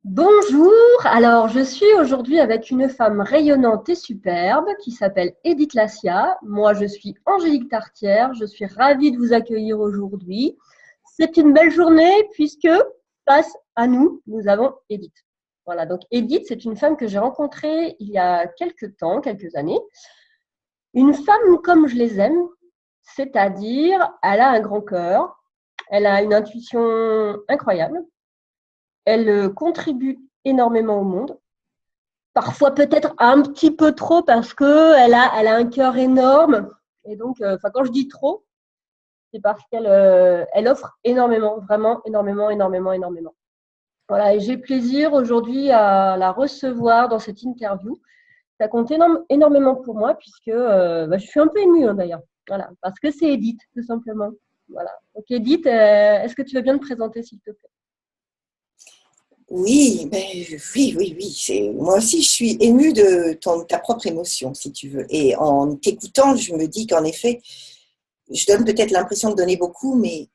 Bonjour, alors je suis aujourd'hui avec une femme rayonnante et superbe qui s'appelle Edith Lassia. Moi je suis Angélique Tartière, je suis ravie de vous accueillir aujourd'hui. C'est une belle journée puisque face à nous, nous avons Edith. Voilà, donc Edith, c'est une femme que j'ai rencontrée il y a quelques temps, quelques années. Une femme comme je les aime, c'est-à-dire elle a un grand cœur, elle a une intuition incroyable. Elle contribue énormément au monde. Parfois peut-être un petit peu trop parce qu'elle a un cœur énorme. Et donc, quand je dis trop, c'est parce qu'elle offre énormément, vraiment énormément, énormément, énormément. Voilà, et j'ai plaisir aujourd'hui à la recevoir dans cette interview. Ça compte énormément pour moi puisque je suis un peu émue d'ailleurs. Voilà, parce que c'est Edith, tout simplement. Voilà. Donc Edith, est-ce que tu veux bien te présenter s'il te plaît? Oui, oui. Moi aussi, je suis émue de ta propre émotion, si tu veux. Et en t'écoutant, je me dis qu'en effet, je donne peut-être l'impression de donner beaucoup, mais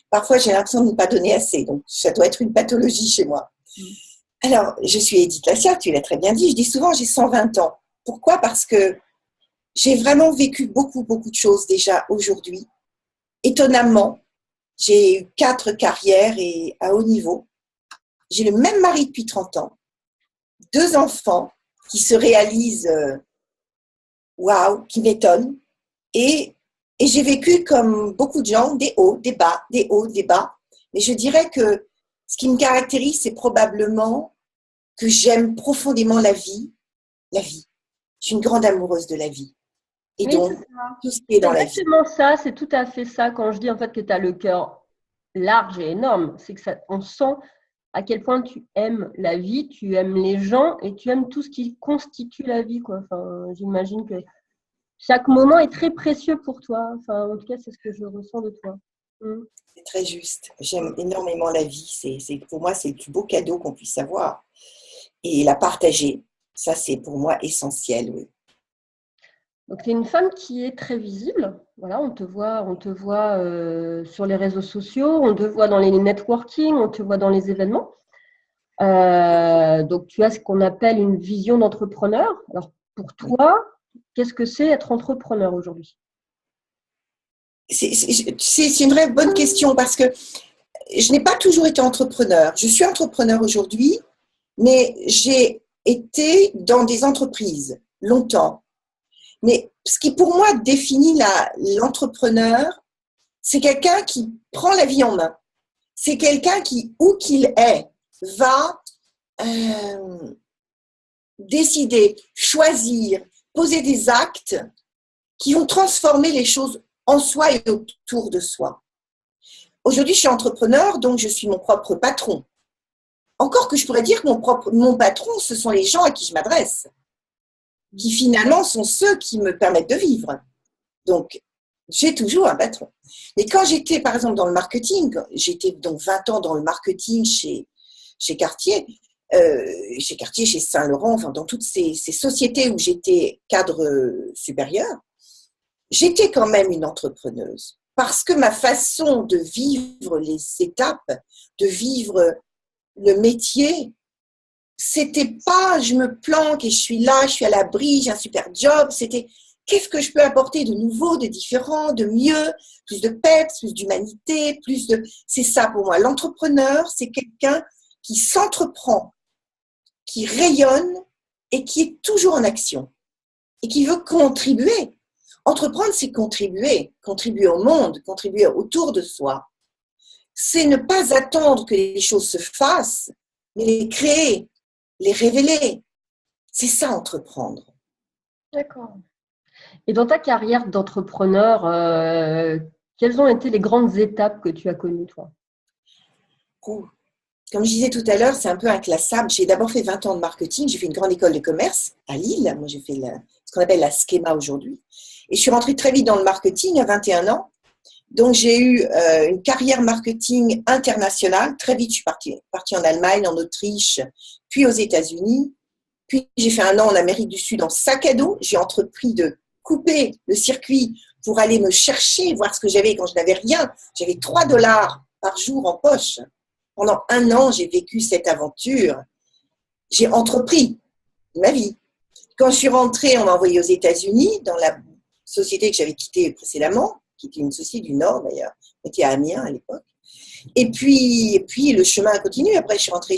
parfois j'ai l'impression de ne pas donner assez. Donc, ça doit être une pathologie chez moi. Alors, je suis Edith Lassia, tu l'as très bien dit. Je dis souvent, j'ai 120 ans. Pourquoi? Parce que j'ai vraiment vécu beaucoup, beaucoup de choses déjà aujourd'hui. Étonnamment, j'ai eu 4 carrières et à haut niveau. J'ai le même mari depuis 30 ans. 2 enfants qui se réalisent, waouh, qui m'étonnent. Et, et j'ai vécu comme beaucoup de gens, des hauts, des bas, des hauts, des bas. Mais je dirais que ce qui me caractérise, c'est probablement que j'aime profondément la vie, la vie. Je suis une grande amoureuse de la vie. Et Oui, c'est donc, ça. tout ce qui est C'est dans la vie. exactement ça, c'est tout à fait ça. Quand je dis en fait que tu as le cœur large et énorme, c'est que on sent à quel point tu aimes la vie, tu aimes les gens et tu aimes tout ce qui constitue la vie, quoi. Enfin, j'imagine que chaque moment est très précieux pour toi. Enfin, en tout cas, c'est ce que je ressens de toi. Mm. C'est très juste. J'aime énormément la vie. Pour moi, c'est le plus beau cadeau qu'on puisse avoir. Et la partager, ça, c'est pour moi essentiel, oui. Donc, tu es une femme qui est très visible. Voilà, on te voit sur les réseaux sociaux, on te voit dans les networking, on te voit dans les événements. Donc, tu as ce qu'on appelle une vision d'entrepreneur. Alors, pour toi, qu'est-ce que c'est être entrepreneur aujourd'hui? C'est une vraie bonne question parce que je n'ai pas toujours été entrepreneur. Je suis entrepreneur aujourd'hui, mais j'ai été dans des entreprises longtemps. Mais ce qui pour moi définit l'entrepreneur, c'est quelqu'un qui prend la vie en main. C'est quelqu'un qui, où qu'il est, va décider, choisir, poser des actes qui vont transformer les choses en soi et autour de soi. Aujourd'hui, je suis entrepreneur, donc je suis mon propre patron. Encore que je pourrais dire que mon patron, ce sont les gens à qui je m'adresse, qui finalement sont ceux qui me permettent de vivre. Donc, j'ai toujours un patron. Mais quand j'étais, par exemple, dans le marketing, j'étais donc 20 ans dans le marketing chez Cartier, chez Saint-Laurent, enfin, dans toutes ces sociétés où j'étais cadre supérieur, j'étais quand même une entrepreneuse. Parce que ma façon de vivre les étapes, de vivre le métier, c'était pas je me planque et je suis là, je suis à l'abri, j'ai un super job. C'était qu'est-ce que je peux apporter de nouveau, de différent, de mieux, plus de peps, plus d'humanité, plus de. C'est ça pour moi. L'entrepreneur, c'est quelqu'un qui s'entreprend, qui rayonne et qui est toujours en action et qui veut contribuer. Entreprendre, c'est contribuer, contribuer au monde, contribuer autour de soi. C'est ne pas attendre que les choses se fassent, mais les créer, les révéler. C'est ça, entreprendre. D'accord. Et dans ta carrière d'entrepreneur, quelles ont été les grandes étapes que tu as connues, toi? Comme je disais tout à l'heure, c'est un peu inclassable. J'ai d'abord fait 20 ans de marketing. J'ai fait une grande école de commerce à Lille. Moi, j'ai fait ce qu'on appelle la Schema aujourd'hui. Et je suis rentrée très vite dans le marketing à 21 ans. Donc, j'ai eu une carrière marketing internationale. Très vite, je suis partie en Allemagne, en Autriche, puis aux États-Unis. Puis, j'ai fait un an en Amérique du Sud en sac à dos. J'ai entrepris de couper le circuit pour aller me chercher, voir ce que j'avais quand je n'avais rien. J'avais $3 par jour en poche. Pendant un an, j'ai vécu cette aventure j'ai entrepris ma vie. Quand je suis rentrée, on m'a envoyée aux États-Unis, dans la société que j'avais quittée précédemment, qui était une société du Nord d'ailleurs, on était à Amiens à l'époque. Et puis, le chemin a continué. Après, je suis rentrée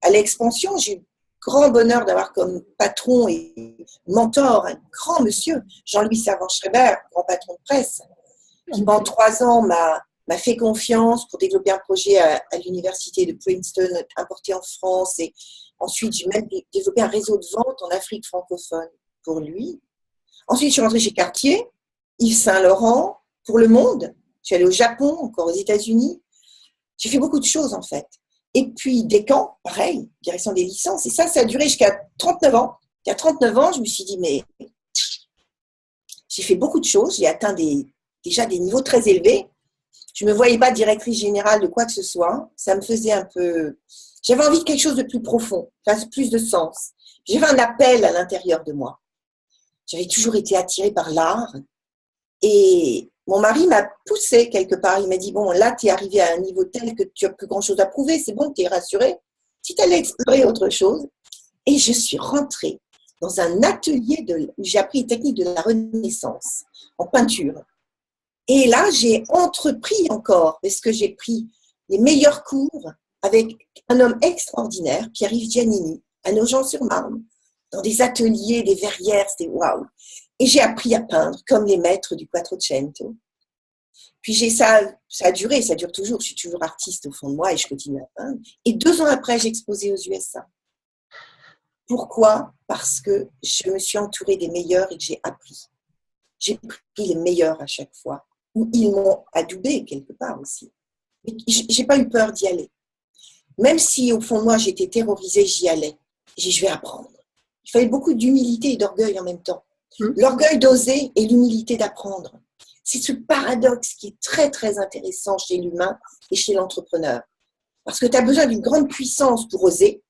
à l'Expansion. J'ai eu le grand bonheur d'avoir comme patron et mentor un grand monsieur, Jean-Louis Servan-Schreiber, grand patron de presse, qui pendant 3 ans m'a fait confiance pour développer un projet à l'université de Princeton, importé en France. Et ensuite, j'ai même développé un réseau de vente en Afrique francophone pour lui. Ensuite, je suis rentrée chez Cartier, Yves Saint Laurent, pour Le Monde. Je suis allée au Japon, encore aux États-Unis. J'ai fait beaucoup de choses, en fait. Et puis, Descamps, pareil, direction des licences. Et ça a duré jusqu'à 39 ans. Et à 39 ans, je me suis dit, mais j'ai fait beaucoup de choses. J'ai atteint déjà des niveaux très élevés. Je ne me voyais pas directrice générale de quoi que ce soit. Ça me faisait un peu... J'avais envie de quelque chose de plus profond, plus de sens. J'avais un appel à l'intérieur de moi. J'avais toujours été attirée par l'art. Et mon mari m'a poussée quelque part. Il m'a dit, bon, là, tu es arrivée à un niveau tel que tu n'as plus grand-chose à prouver. C'est bon, tu es rassurée. Si tu allais explorer autre chose. Et je suis rentrée dans un atelier où j'ai appris les techniques de la Renaissance en peinture. Et là, j'ai entrepris encore, parce que j'ai pris les meilleurs cours avec un homme extraordinaire, Pierre-Yves Giannini, à Nogent-sur-Marne, dans des ateliers, des verrières, c'était waouh. Et j'ai appris à peindre comme les maîtres du Quattrocento. Puis ça a duré, ça dure toujours. Je suis toujours artiste au fond de moi et je continue à peindre. Et 2 ans après, j'ai exposé aux USA. Pourquoi ? Parce que je me suis entourée des meilleurs et que j'ai appris. J'ai pris les meilleurs à chaque fois. Où ils m'ont adoubé quelque part aussi. Mais j'ai pas eu peur d'y aller. Même si au fond de moi j'étais terrorisée, j'y allais. Je vais apprendre. Il fallait beaucoup d'humilité et d'orgueil en même temps. L'orgueil d'oser et l'humilité d'apprendre. C'est ce paradoxe qui est très très intéressant chez l'humain et chez l'entrepreneur. Parce que tu as besoin d'une grande puissance pour oser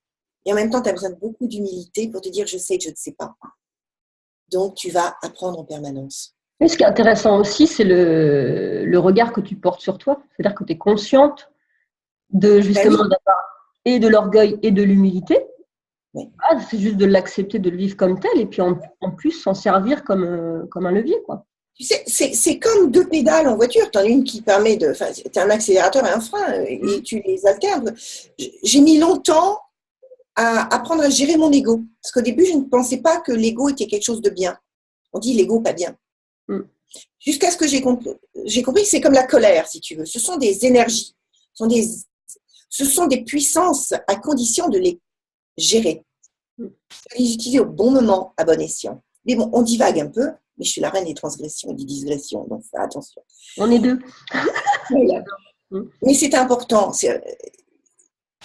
et en même temps tu as besoin de beaucoup d'humilité pour te dire je sais que je ne sais pas. Donc tu vas apprendre en permanence. Et ce qui est intéressant aussi, c'est le regard que tu portes sur toi. C'est-à-dire que tu es consciente de justement d'avoir et de l'orgueil et de l'humilité. Oui. Ah, c'est juste de l'accepter, de le vivre comme tel, et puis en plus s'en servir comme un levier, quoi. Tu sais, c'est comme 2 pédales en voiture. Tu en as une qui permet de... Enfin, tu as un accélérateur et un frein, et tu les alternes. J'ai mis longtemps à apprendre à gérer mon ego. Parce qu'au début, je ne pensais pas que l'ego était quelque chose de bien. On dit l'ego, pas bien. Jusqu'à ce que j'ai compris que c'est comme la colère, si tu veux. Ce sont des énergies. Ce sont des puissances à condition de les gérer. Les utiliser au bon moment, à bon escient. Mais bon, on divague un peu, mais je suis la reine des transgressions et des digressions, donc fais attention. On est 2. Voilà. Mais c'est important.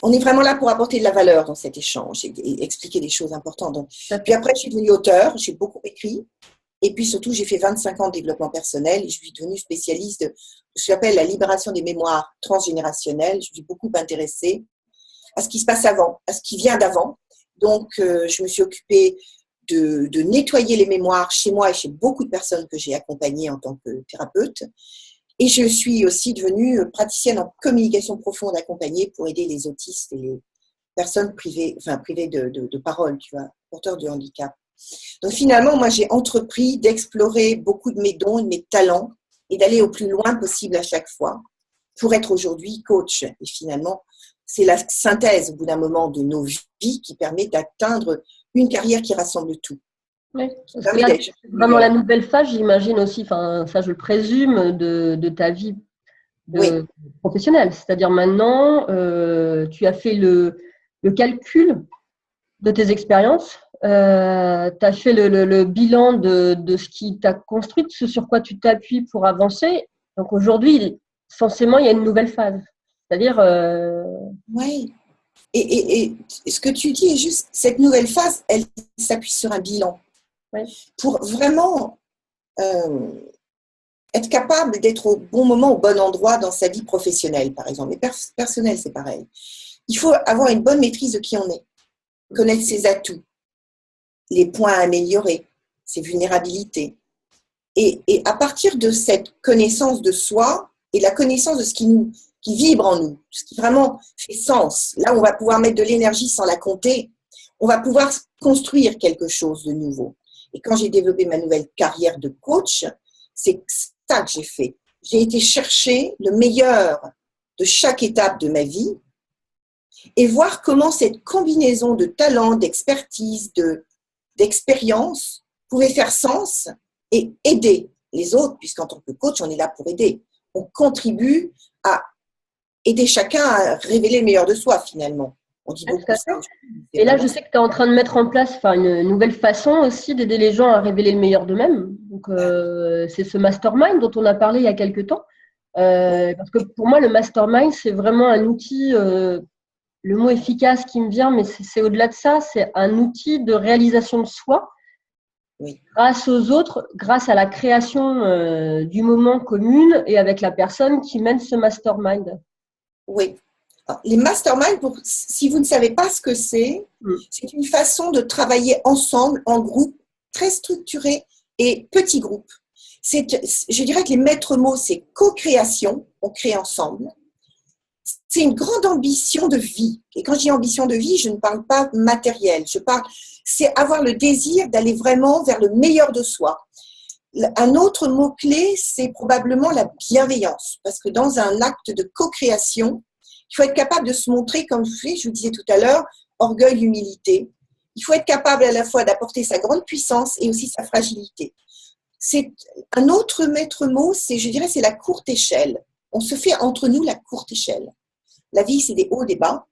On est vraiment là pour apporter de la valeur dans cet échange et expliquer des choses importantes. Donc, puis après, je suis devenue auteure, j'ai beaucoup écrit. Et puis surtout, j'ai fait 25 ans de développement personnel et je suis devenue spécialiste de ce que j'appelle la libération des mémoires transgénérationnelles. Je me suis beaucoup intéressée à ce qui se passe avant, à ce qui vient d'avant. Donc, je me suis occupée de nettoyer les mémoires chez moi et chez beaucoup de personnes que j'ai accompagnées en tant que thérapeute. Et je suis aussi devenue praticienne en communication profonde accompagnée pour aider les autistes et les personnes privées de parole, tu vois, porteurs de handicap. Donc finalement, moi, j'ai entrepris d'explorer beaucoup de mes dons et de mes talents et d'aller au plus loin possible à chaque fois pour être aujourd'hui coach. Et finalement, c'est la synthèse au bout d'un moment de nos vies qui permet d'atteindre une carrière qui rassemble tout. Oui, c'est vraiment la nouvelle phase, j'imagine aussi, enfin, ça je le présume, de ta vie professionnelle. C'est-à-dire maintenant, tu as fait le calcul de tes expériences. Tu as fait le bilan de ce qui t'a construit, de ce sur quoi tu t'appuies pour avancer. Donc aujourd'hui, censément, il y a une nouvelle phase. C'est-à-dire… Oui. Et ce que tu dis est juste, cette nouvelle phase, elle s'appuie sur un bilan. Oui. Pour vraiment être capable d'être au bon moment, au bon endroit dans sa vie professionnelle, par exemple. Mais personnelle, c'est pareil. Il faut avoir une bonne maîtrise de qui on est, connaître ses atouts, les points à améliorer, ses vulnérabilités. Et à partir de cette connaissance de soi et la connaissance de ce qui vibre en nous, ce qui vraiment fait sens, là où on va pouvoir mettre de l'énergie sans la compter, on va pouvoir construire quelque chose de nouveau. Et quand j'ai développé ma nouvelle carrière de coach, c'est ça que j'ai fait. J'ai été chercher le meilleur de chaque étape de ma vie et voir comment cette combinaison de talent, d'expertise, d'expérience pouvait faire sens et aider les autres, puisqu'en tant que coach, on est là pour aider. On contribue à aider chacun à révéler le meilleur de soi, finalement. On dit beaucoup ça. Et là, je sais que tu es en train de mettre en place une nouvelle façon aussi d'aider les gens à révéler le meilleur d'eux-mêmes. Donc, c'est ce mastermind dont on a parlé il y a quelques temps. Parce que pour moi, le mastermind, c'est vraiment un outil, le mot efficace qui me vient, mais c'est au-delà de ça, c'est un outil de réalisation de soi grâce aux autres, grâce à la création du moment commune et avec la personne qui mène ce mastermind. Oui. Alors, les masterminds, si vous ne savez pas ce que c'est une façon de travailler ensemble, en groupe, très structuré et petit groupe. Je dirais que les maîtres mots, c'est co-création, on crée ensemble. C'est une grande ambition de vie. Et quand je dis ambition de vie, je ne parle pas matériel. C'est avoir le désir d'aller vraiment vers le meilleur de soi. Un autre mot-clé, c'est probablement la bienveillance. Parce que dans un acte de co-création, il faut être capable de se montrer, comme je vous disais tout à l'heure, orgueil, humilité. Il faut être capable à la fois d'apporter sa grande puissance et aussi sa fragilité. C'est un autre maître mot, je dirais, c'est la courte échelle. On se fait entre nous la courte échelle. La vie, c'est des hauts, des bas.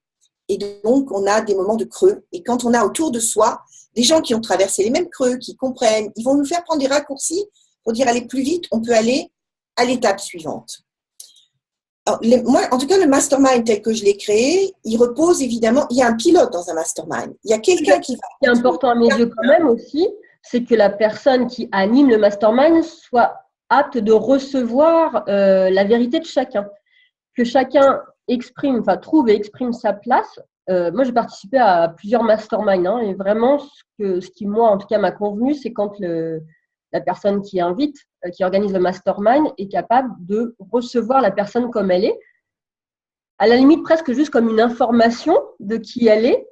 Et donc, on a des moments de creux. Et quand on a autour de soi des gens qui ont traversé les mêmes creux, qui comprennent, ils vont nous faire prendre des raccourcis pour dire aller plus vite, on peut aller à l'étape suivante. Alors, moi, en tout cas, le mastermind tel que je l'ai créé, il repose évidemment, il y a un pilote dans un mastermind. Il y a quelqu'un qui va… Ce qui est important à mes yeux quand même aussi, c'est que la personne qui anime le mastermind soit apte de recevoir la vérité de chacun. Que chacun trouve et exprime sa place. Moi, j'ai participé à plusieurs masterminds et vraiment, ce qui, moi, en tout cas, m'a convenu, c'est quand la personne qui invite, qui organise le mastermind, est capable de recevoir la personne comme elle est, à la limite presque juste comme une information de qui elle est,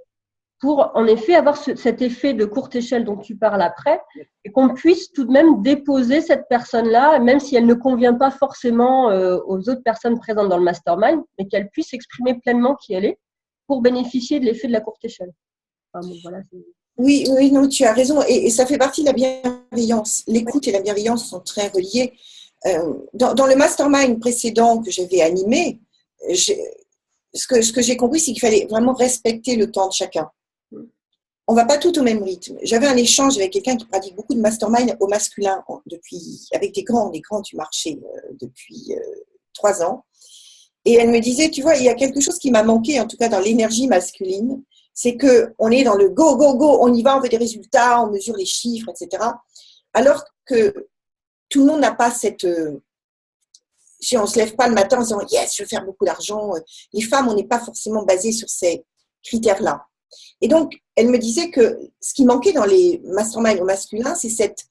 pour en effet avoir cet effet de courte échelle dont tu parles après, et qu'on puisse tout de même déposer cette personne-là, même si elle ne convient pas forcément aux autres personnes présentes dans le mastermind, mais qu'elle puisse exprimer pleinement qui elle est pour bénéficier de l'effet de la courte échelle. Enfin, bon, voilà, oui, non, tu as raison, et ça fait partie de la bienveillance. L'écoute et la bienveillance sont très reliées. Dans le mastermind précédent que j'avais animé, ce que j'ai compris, c'est qu'il fallait vraiment respecter le temps de chacun. On ne va pas tout au même rythme. J'avais un échange avec quelqu'un qui pratique beaucoup de mastermind au masculin avec des grands du marché depuis 3 ans. Et elle me disait, tu vois, il y a quelque chose qui m'a manqué, en tout cas dans l'énergie masculine, c'est qu'on est dans le go, go, go, on y va, on veut des résultats, on mesure les chiffres, etc. Alors que tout le monde n'a pas cette… on ne se lève pas le matin en se disant « Yes, je veux faire beaucoup d'argent ». Les femmes, on n'est pas forcément basées sur ces critères-là. Et donc, elle me disait que ce qui manquait dans les masterminds au masculin, c'est cette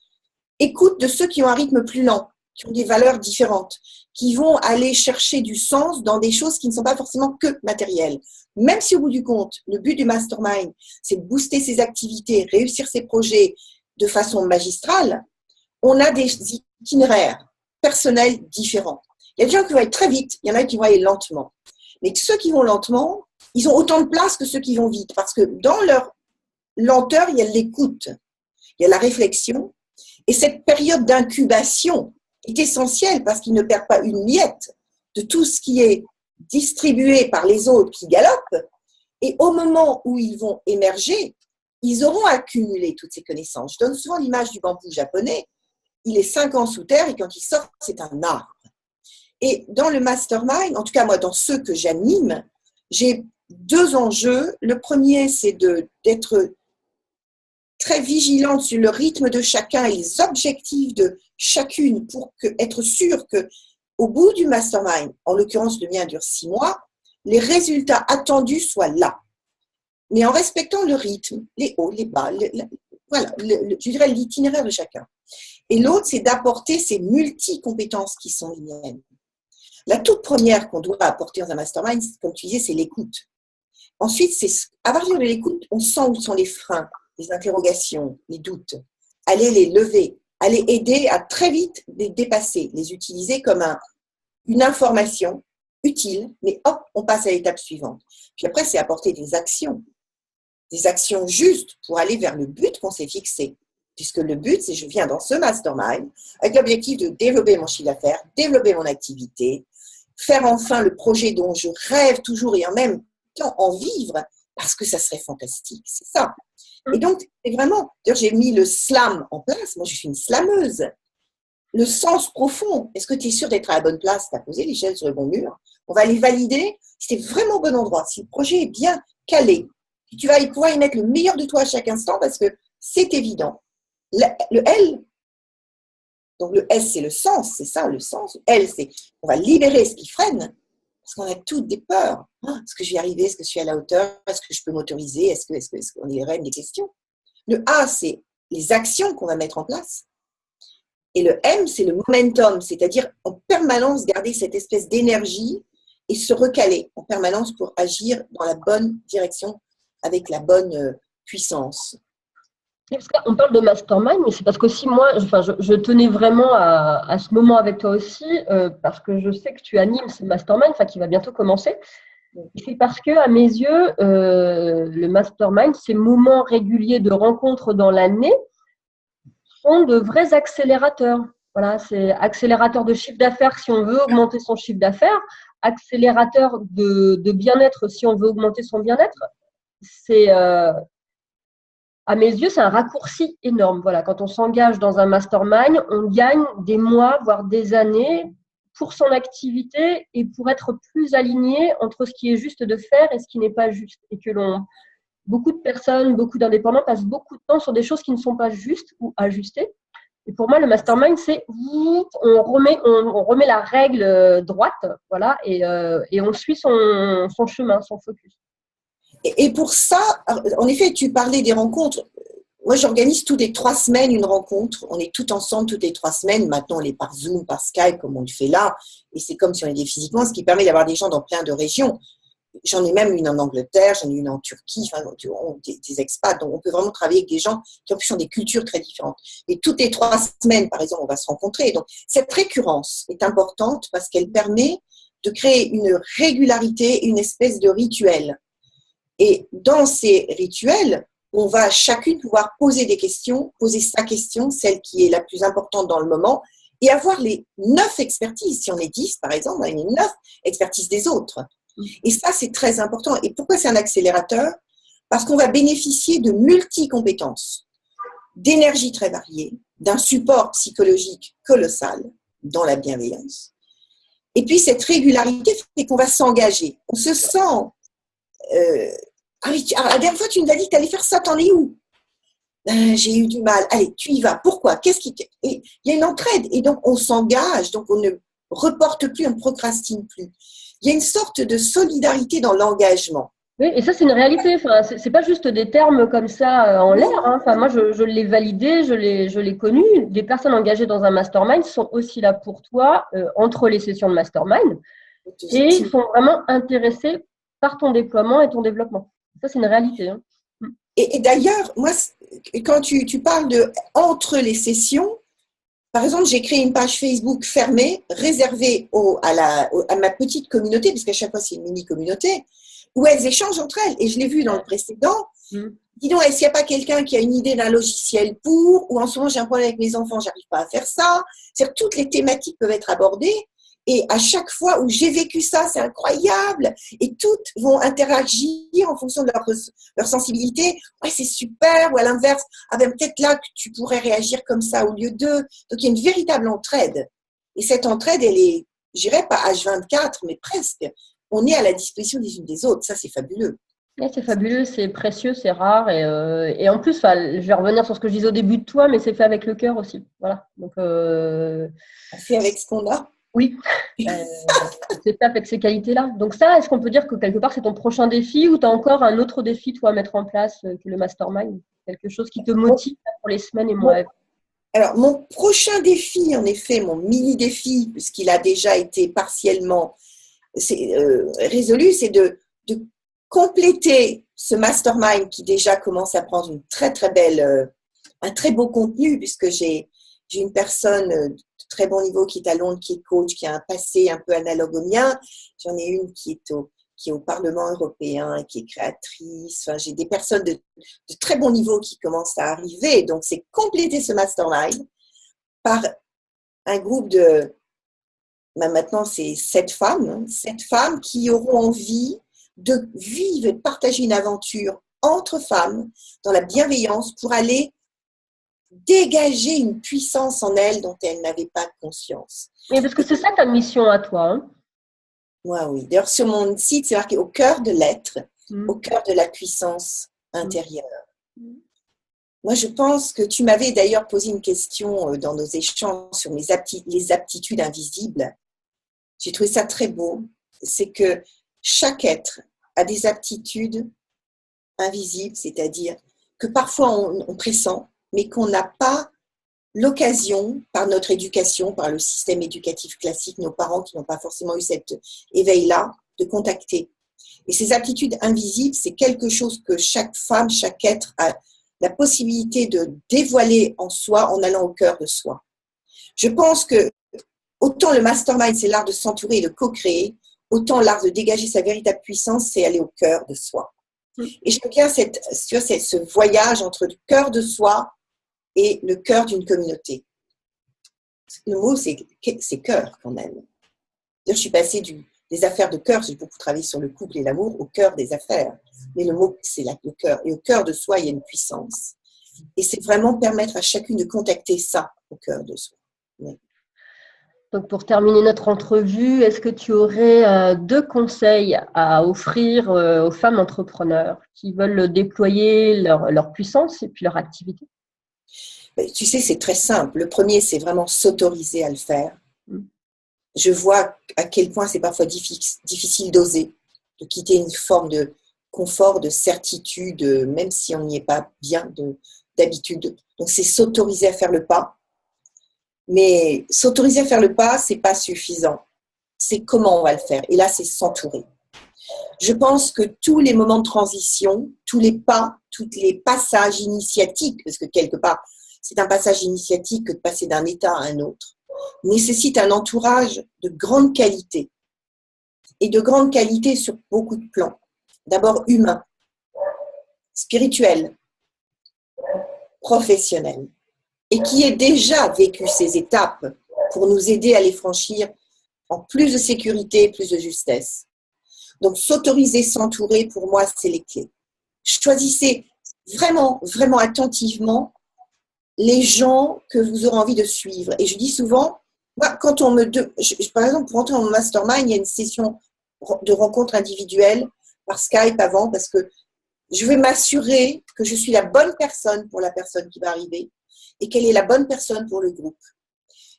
écoute de ceux qui ont un rythme plus lent, qui ont des valeurs différentes, qui vont aller chercher du sens dans des choses qui ne sont pas forcément que matérielles. Même si au bout du compte, le but du mastermind, c'est de booster ses activités, réussir ses projets de façon magistrale, on a des itinéraires personnels différents. Il y a des gens qui vont aller très vite, il y en a qui vont aller lentement. Mais ceux qui vont lentement, ils ont autant de place que ceux qui vont vite, parce que dans leur lenteur, il y a l'écoute, il y a la réflexion, et cette période d'incubation est essentielle parce qu'ils ne perdent pas une miette de tout ce qui est distribué par les autres qui galopent, et au moment où ils vont émerger, ils auront accumulé toutes ces connaissances. Je donne souvent l'image du bambou japonais, il est 5 ans sous terre, et quand il sort, c'est un arbre. Et dans le mastermind, en tout cas moi dans ceux que j'anime, j'ai 2 enjeux. Le premier, c'est d'être très vigilante sur le rythme de chacun et les objectifs de chacune pour être sûr qu'au bout du mastermind, en l'occurrence le mien dure 6 mois, les résultats attendus soient là. Mais en respectant le rythme, les hauts, les bas, voilà, je dirais l'itinéraire de chacun. Et l'autre, c'est d'apporter ces multi-compétences qui sont les miennes. La toute première qu'on doit apporter dans un mastermind, comme tu disais, c'est l'écoute. Ensuite, à partir de l'écoute, on sent où sont les freins, les interrogations, les doutes. Allez les lever, allez aider à très vite les dépasser, les utiliser comme une information utile, mais hop, on passe à l'étape suivante. Puis après, c'est apporter des actions justes pour aller vers le but qu'on s'est fixé. Puisque le but, c'est je viens dans ce mastermind avec l'objectif de développer mon chiffre d'affaires, développer mon activité, faire enfin le projet dont je rêve toujours et en même temps en vivre, parce que ça serait fantastique, c'est ça. Et donc, c'est vraiment, d'ailleurs, j'ai mis le slam en place, moi je suis une slameuse. Le sens profond, est-ce que tu es sûr d'être à la bonne place? Tu as posé l'échelle sur le bon mur, on va aller valider si tu es vraiment au bon endroit, si le projet est bien calé, si tu vas pouvoir y mettre le meilleur de toi à chaque instant, parce que c'est évident. Le L, donc le S c'est le sens, c'est ça le sens. L c'est on va libérer ce qui freine, parce qu'on a toutes des peurs. Est-ce que je vais y arriver? Est-ce que je suis à la hauteur? Est-ce que je peux m'autoriser? Est-ce qu'on est les reines des questions? Le A c'est les actions qu'on va mettre en place. Et le M c'est le momentum, c'est-à-dire en permanence garder cette espèce d'énergie et se recaler en permanence pour agir dans la bonne direction avec la bonne puissance. On parle de mastermind, mais c'est parce qu'aussi moi, je tenais vraiment à ce moment avec toi aussi, parce que je sais que tu animes ce mastermind, qui va bientôt commencer. C'est parce que, à mes yeux, le mastermind, ces moments réguliers de rencontres dans l'année, sont de vrais accélérateurs. Voilà, c'est accélérateur de chiffre d'affaires si on veut augmenter son chiffre d'affaires, accélérateur de bien-être si on veut augmenter son bien-être. C'est à mes yeux, c'est un raccourci énorme. Voilà, quand on s'engage dans un mastermind, on gagne des mois, voire des années pour son activité et pour être plus aligné entre ce qui est juste de faire et ce qui n'est pas juste. Et que beaucoup de personnes, beaucoup d'indépendants passent beaucoup de temps sur des choses qui ne sont pas justes ou ajustées. Et pour moi, le mastermind, c'est on remet la règle droite, voilà, et on suit son chemin, son focus. Et pour ça, en effet, tu parlais des rencontres. Moi, j'organise toutes les 3 semaines une rencontre. On est tout ensemble toutes les 3 semaines. Maintenant, on est par Zoom, par Skype, comme on le fait là. Et c'est comme si on était physiquement, ce qui permet d'avoir des gens dans plein de régions. J'en ai même une en Angleterre, j'en ai une en Turquie, des expats. Donc, on peut vraiment travailler avec des gens qui en plus ont des cultures très différentes. Et toutes les 3 semaines, par exemple, on va se rencontrer. Donc, cette récurrence est importante parce qu'elle permet de créer une régularité, une espèce de rituel. Et dans ces rituels, on va chacune pouvoir poser des questions, poser sa question, celle qui est la plus importante dans le moment, et avoir les 9 expertises. Si on est 10, par exemple, on a les 9 expertises des autres. Et ça, c'est très important. Et pourquoi c'est un accélérateur? Parce qu'on va bénéficier de multi-compétences, d'énergie très variée, d'un support psychologique colossal dans la bienveillance. Et puis, cette régularité fait qu'on va s'engager. On se sent... la dernière fois, tu nous as dit que tu allais faire ça, t'en es où? J'ai eu du mal. Allez, tu y vas. Pourquoi? Il y a une entraide. Et donc, on s'engage. Donc, on ne reporte plus, on ne procrastine plus. Il y a une sorte de solidarité dans l'engagement. Oui, et ça, c'est une réalité. C'est pas juste des termes comme ça en l'air. Moi, je l'ai validé, je l'ai connu. Des personnes engagées dans un mastermind sont aussi là pour toi entre les sessions de mastermind et sont vraiment intéressées par ton déploiement et ton développement. Ça, c'est une réalité. Et d'ailleurs, moi, quand tu parles de entre les sessions, par exemple, j'ai créé une page Facebook fermée, réservée à ma petite communauté, parce qu'à chaque fois, c'est une mini-communauté, où elles échangent entre elles. Et je l'ai vu dans le précédent. Dis donc, est-ce qu'il n'y a pas quelqu'un qui a une idée d'un logiciel ou en ce moment, j'ai un problème avec mes enfants, je n'arrive pas à faire ça. C'est-à-dire que toutes les thématiques peuvent être abordées. Et à chaque fois où j'ai vécu ça, c'est incroyable. Et toutes vont interagir en fonction de leur sensibilité. Ouais, c'est super. Ou à l'inverse, peut-être là que tu pourrais réagir comme ça au lieu d'eux. Donc, il y a une véritable entraide. Et cette entraide, elle est, je dirais pas H24, mais presque. On est à la disposition des unes des autres. Ça, c'est fabuleux. Ouais, c'est fabuleux, c'est précieux, c'est rare. Et en plus, je vais revenir sur ce que je disais au début de toi, mais c'est fait avec le cœur aussi. Voilà. Donc, on fait avec ce qu'on a. Oui, c'est fait avec ces qualités-là. Donc ça, est-ce qu'on peut dire que quelque part, c'est ton prochain défi ou tu as encore un autre défi, toi, à mettre en place que le mastermind? Quelque chose qui te motive pour les semaines et mois. Alors, mon prochain défi, en effet, mon mini-défi, puisqu'il a déjà été partiellement résolu, c'est de compléter ce mastermind qui déjà commence à prendre une très très belle, un très beau contenu, puisque j'ai une personne de très bon niveau qui est à Londres, qui est coach, qui a un passé un peu analogue au mien. J'en ai une qui est au Parlement européen, qui est créatrice. Enfin, j'ai des personnes de très bon niveau qui commencent à arriver. Donc, c'est compléter ce mastermind par un groupe de, maintenant c'est 7 femmes qui auront envie de vivre et de partager une aventure entre femmes dans la bienveillance pour aller dégager une puissance en elles dont elles n'avaient pas conscience. Et parce que c'est ça ta mission à toi. Hein. Moi, oui. D'ailleurs, sur mon site, c'est marqué au cœur de l'être, au cœur de la puissance intérieure. Moi, je pense que tu m'avais d'ailleurs posé une question dans nos échanges sur les aptitudes invisibles. J'ai trouvé ça très beau. C'est que chaque être a des aptitudes invisibles, c'est-à-dire que parfois on pressent, mais qu'on n'a pas l'occasion, par notre éducation, par le système éducatif classique, nos parents qui n'ont pas forcément eu cet éveil-là, de contacter. Et ces aptitudes invisibles, c'est quelque chose que chaque femme, chaque être a la possibilité de dévoiler en soi en allant au cœur de soi. Je pense que autant le mastermind, c'est l'art de s'entourer et de co-créer, autant l'art de dégager sa véritable puissance, c'est aller au cœur de soi. Et j'aime bien ce voyage entre le cœur de soi et le cœur d'une communauté. Le mot, c'est cœur quand même. Je suis passée des affaires de cœur, j'ai beaucoup travaillé sur le couple et l'amour, au cœur des affaires. Mais le mot, c'est le cœur. Et au cœur de soi, il y a une puissance. Et c'est vraiment permettre à chacune de contacter ça au cœur de soi. Oui. Donc, pour terminer notre entrevue, est-ce que tu aurais 2 conseils à offrir aux femmes entrepreneurs qui veulent déployer leur puissance et puis leur activité? Tu sais, c'est très simple. Le premier, c'est vraiment s'autoriser à le faire. Je vois à quel point c'est parfois difficile d'oser, de quitter une forme de confort, de certitude, même si on n'y est pas bien d'habitude. Donc, c'est s'autoriser à faire le pas. Mais s'autoriser à faire le pas, c'est pas suffisant. C'est comment on va le faire. Et là, c'est s'entourer. Je pense que tous les moments de transition, tous les pas, tous les passages initiatiques, parce que quelque part, c'est un passage initiatique que de passer d'un état à un autre, nécessitent un entourage de grande qualité. Et de grande qualité sur beaucoup de plans. D'abord humain, spirituel, professionnel. Et qui ait déjà vécu ces étapes pour nous aider à les franchir en plus de sécurité, plus de justesse. Donc, s'autoriser, s'entourer, pour moi, c'est les clés. Choisissez vraiment, vraiment attentivement les gens que vous aurez envie de suivre. Et je dis souvent, moi, quand on par exemple, pour entrer en mastermind, il y a une session de rencontre individuelle par Skype avant, parce que je vais m'assurer que je suis la bonne personne pour la personne qui va arriver et qu'elle est la bonne personne pour le groupe.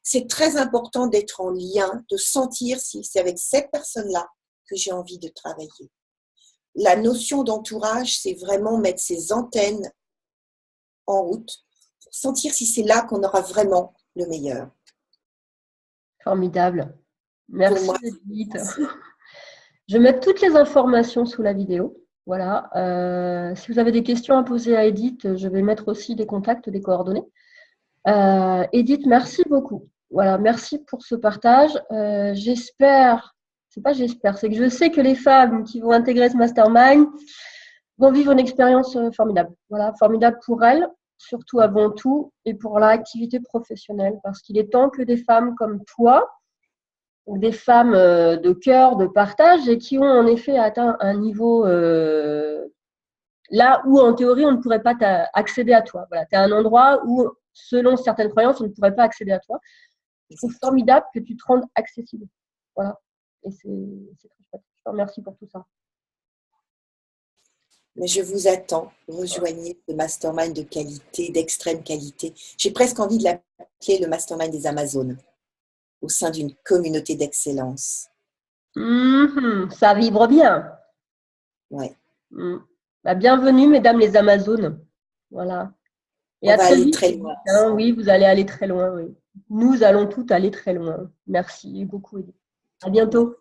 C'est très important d'être en lien, de sentir si c'est avec cette personne-là que j'ai envie de travailler. La notion d'entourage, c'est vraiment mettre ses antennes en route pour sentir si c'est là qu'on aura vraiment le meilleur. Formidable. Merci, Edith. Je vais mettre toutes les informations sous la vidéo. Voilà. Si vous avez des questions à poser à Edith, je vais mettre aussi des contacts, des coordonnées. Edith, merci beaucoup. Voilà, merci pour ce partage. C'est que je sais que les femmes qui vont intégrer ce mastermind vont vivre une expérience formidable. Voilà, formidable pour elles, surtout avant tout, et pour leur activité professionnelle, parce qu'il est temps que des femmes comme toi, des femmes de cœur, de partage, et qui ont en effet atteint un niveau là où en théorie on ne pourrait pas accéder à toi. Voilà, tu es à un endroit où, selon certaines croyances, on ne pourrait pas accéder à toi. Je trouve formidable que tu te rendes accessible. Voilà. Et c'est très chouette. Je te remercie pour tout ça. Mais je vous attends. Rejoignez ce mastermind de qualité, d'extrême qualité. J'ai presque envie de l'appeler le mastermind des Amazones, au sein d'une communauté d'excellence. Ça vibre bien. Ouais. Bienvenue, mesdames les Amazones. Voilà. Et on va aller très loin. Oui, vous allez aller très loin. Oui. Nous allons toutes aller très loin. Merci beaucoup, Edith. À bientôt.